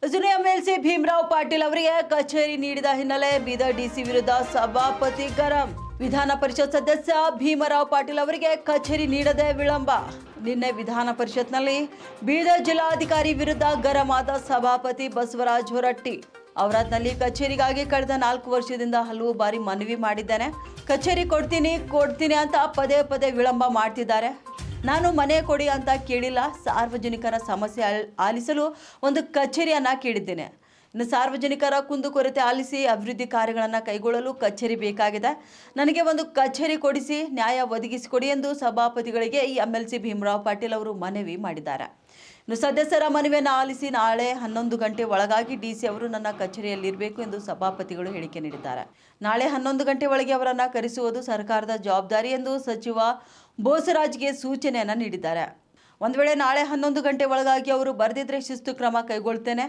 MLC Bhimrao Patil ಅವರಿಗೆ ಕಚೇರಿ ನೀಡಿದ ಹಿನ್ನೆಲೆ ಬೀದರ್ ಡಿಸಿ ವಿರುದ್ಧ ಸಭಾಪತಿ ಗರಂ. ವಿಧಾನ ಪರಿಷತ್ ಸದಸ್ಯ ಭೀಮರಾವ್ ಪಾಟೀಲ್ ಅವರಿಗೆ ಕಚೇರಿ ನೀಡದೆ ವಿಳಂಬ. ನಿನ್ನೆ ವಿಧಾನ ಪರಿಷತ್ನಲ್ಲಿ ಬೀದರ್ ಜಿಲ್ಲಾಧಿಕಾರಿ ವಿರುದ್ಧ ಗರಂ ಆದ ಸಭಾಪತಿ ಬಸವರಾಜ ಹೊರಟ್ಟಿ. ಔರಾದ್ನಲ್ಲಿ ಕಚೇರಿಗಾಗಿ ಕಳೆದ 4 ವರ್ಷದಿಂದ ಹಲವು ಬಾರಿ ಮನವಿ ಮಾಡಿದ್ದೇನೆ. ಕಚೇರಿ ಕೊಡ್ತೀನಿ ಅಂತ ಪದೇ ವಿಳಂಬ ಮಾಡ್ತಿದ್ದಾರೆ. ನಾನು ಮನೆ ಕೊಡಿ ಅಂತ ಕೇಳಿಲ್ಲ. ಸಾರ್ವಜನಿಕರ ಸಮಸ್ಯೆ ಆಲಿಸಲು ಒಂದು ಕಚೇರಿಯನ್ನು ಕೇಳಿದ್ದೇನೆ. ಇನ್ನು ಸಾರ್ವಜನಿಕರ ಕುಂದುಕೊರತೆ ಆಲಿಸಿ ಅಭಿವೃದ್ಧಿ ಕಾರ್ಯಗಳನ್ನು ಕೈಗೊಳ್ಳಲು ಕಚೇರಿ ಬೇಕಾಗಿದೆ. ನನಗೆ ಒಂದು ಕಚೇರಿ ಕೊಡಿಸಿ, ನ್ಯಾಯ ಒದಗಿಸಿಕೊಡಿ ಎಂದು ಸಭಾಪತಿಗಳಿಗೆ ಈ ಎಂಎಲ್ಸಿ ಭೀಮರಾವ್ ಪಾಟೀಲ್ ಅವರು ಮನವಿ ಮಾಡಿದ್ದಾರೆ. ಇನ್ನು ಸದಸ್ಯರ ಮನವಿಯನ್ನು ಆಲಿಸಿ ನಾಳೆ 11 ಗಂಟೆ ಒಳಗಾಗಿ ಡಿಸಿ ಅವರು ನನ್ನ ಕಚೇರಿಯಲ್ಲಿರಬೇಕು ಎಂದು ಸಭಾಪತಿಗಳು ಹೇಳಿಕೆ ನೀಡಿದ್ದಾರೆ. ನಾಳೆ 11 ಗಂಟೆ ಒಳಗೆ ಅವರನ್ನು ಕರೆಸುವುದು ಸರ್ಕಾರದ ಜವಾಬ್ದಾರಿ ಎಂದು ಸಚಿವ ಬೋಸರಾಜ್ಗೆ ಸೂಚನೆಯನ್ನು ನೀಡಿದ್ದಾರೆ. ಒಂದು ವೇಳೆ ನಾಳೆ 11 ಗಂಟೆ ಒಳಗಾಗಿ ಅವರು ಬರೆದಿದ್ರೆ ಶಿಸ್ತು ಕ್ರಮ ಕೈಗೊಳ್ತೇನೆ.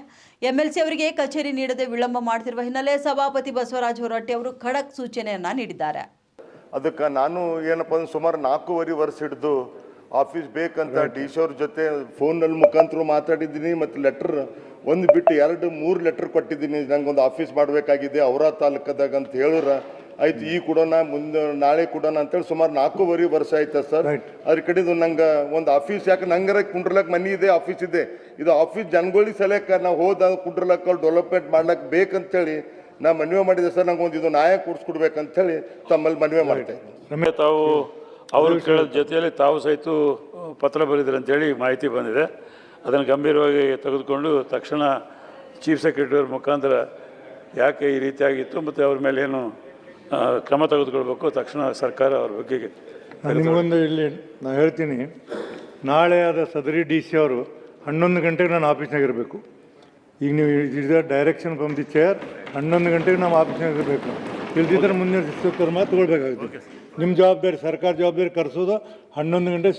ಎಂಎಲ್ಸಿ ಅವರಿಗೆ ಕಚೇರಿ ನೀಡದೆ ವಿಳಂಬ ಮಾಡ್ತಿರುವ ಹಿನ್ನೆಲೆ ಸಭಾಪತಿ ಬಸವರಾಜ ಹೊರಟ್ಟಿ ಅವರು ಖಡಕ್ ಸೂಚನೆಯನ್ನು ನೀಡಿದ್ದಾರೆ. ಅದಕ್ಕೆ ನಾನು ಏನಪ್ಪ ಅಂದ್ರೆ ಸುಮಾರು 4.5 ವರ್ಷ ಹಿಡಿದು ಆಫೀಸ್ ಬೇಕಂತ ಡಿ ಸಿ ಅವ್ರ ಜೊತೆ ಫೋನಲ್ಲಿ ಮುಖಾಂತರ ಮಾತಾಡಿದ್ದೀನಿ. ಮತ್ತು ಲೆಟ್ರ್ ಒಂದು ಬಿಟ್ಟು 2-3 ಲೆಟ್ರ್ ಕೊಟ್ಟಿದ್ದೀನಿ. ನಂಗೊಂದು ಆಫೀಸ್ ಮಾಡಬೇಕಾಗಿದೆ ಅವರ ತಾಲೂಕದಾಗ ಅಂತ ಹೇಳಿದ್ರೆ ಆಯ್ತು, ಈ ಕೊಡೋಣ, ಮುಂದೆ ನಾಳೆ ಕೊಡೋಣ ಅಂತೇಳಿ ಸುಮಾರು 4.5 ವರ್ಷ ಆಯ್ತಾ ಸರ್. ಅದ್ರ ಕಡೆದು ನಂಗೆ ಒಂದು ಆಫೀಸ್, ಯಾಕೆ ನಂಗರ ಕುಂಡ್ರಲಕ್ಕೆ ಮನೆ ಇದೆ, ಆಫೀಸ್ ಇದೆ. ಇದು ಆಫೀಸ್ ಜನಗಳಿಗೆ ಸಲಕ್ಕೆ ನಾವು ಹೋದ ಕುಂಡ್ರಲಕ್ಕೆ ಡೆವಲಪ್ಮೆಂಟ್ ಮಾಡ್ಲಿಕ್ಕೆ ಬೇಕಂತೇಳಿ ನಾ ಮನವಿ ಮಾಡಿದೆ ಸರ್. ನಂಗೆ ಒಂದು ಇದು ನ್ಯಾಯ ಕೊಡಿಸ್ಕೊಡ್ಬೇಕಂತೇಳಿ ತಮ್ಮಲ್ಲಿ ಮನವಿ ಮಾಡ್ತೇವೆ. ತಾವು ಅವರು ಕೇಳೋದ ಜೊತೆಯಲ್ಲಿ ತಾವು ಸಹಿತ ಪತ್ರ ಬರೆದಿರಿ ಅಂತೇಳಿ ಮಾಹಿತಿ ಬಂದಿದೆ. ಅದನ್ನು ಗಂಭೀರವಾಗಿ ತೆಗೆದುಕೊಂಡು ತಕ್ಷಣ ಚೀಫ್ ಸೆಕ್ರೆಟರಿ ಅವ್ರ ಮುಖಾಂತರ ಯಾಕೆ ಈ ರೀತಿಯಾಗಿತ್ತು ಮತ್ತು ಅವ್ರ ಮೇಲೆ ಏನು ಕ್ರಮ ತೆಗೆದುಕೊಳ್ಬೇಕು, ತಕ್ಷಣ ಸರ್ಕಾರ ಅವ್ರ ಬಗ್ಗೆ ನಿಮಗೊಂದು ಇಲ್ಲಿ ನಾನು ಹೇಳ್ತೀನಿ. ನಾಳೆ ಆದ ಸದರಿ ಡಿ ಸಿ ಅವರು 11 ಗಂಟೆಗೆ ನಾನು ಆಫೀಸ್ನಾಗ ಇರಬೇಕು. ಈಗ ನೀವು is direction from the chair, 11 ಗಂಟೆಗೆ ನಾವು ಆಫೀಸ್ನಾಗ ಇರಬೇಕು. ಇಲ್ದಿದ್ರೆ ಮುಂದಿನ ಶಿಸ್ತು ಕ್ರಮ ತಗೊಳ್ಬೇಕಾಗುತ್ತೆ. ನಿಮ್ಮ ಜವಾಬ್ದಾರಿ, ಸರ್ಕಾರ ಜವಾಬ್ದಾರಿ ಕರೆಸೋದು 11 ಗಂಟೆ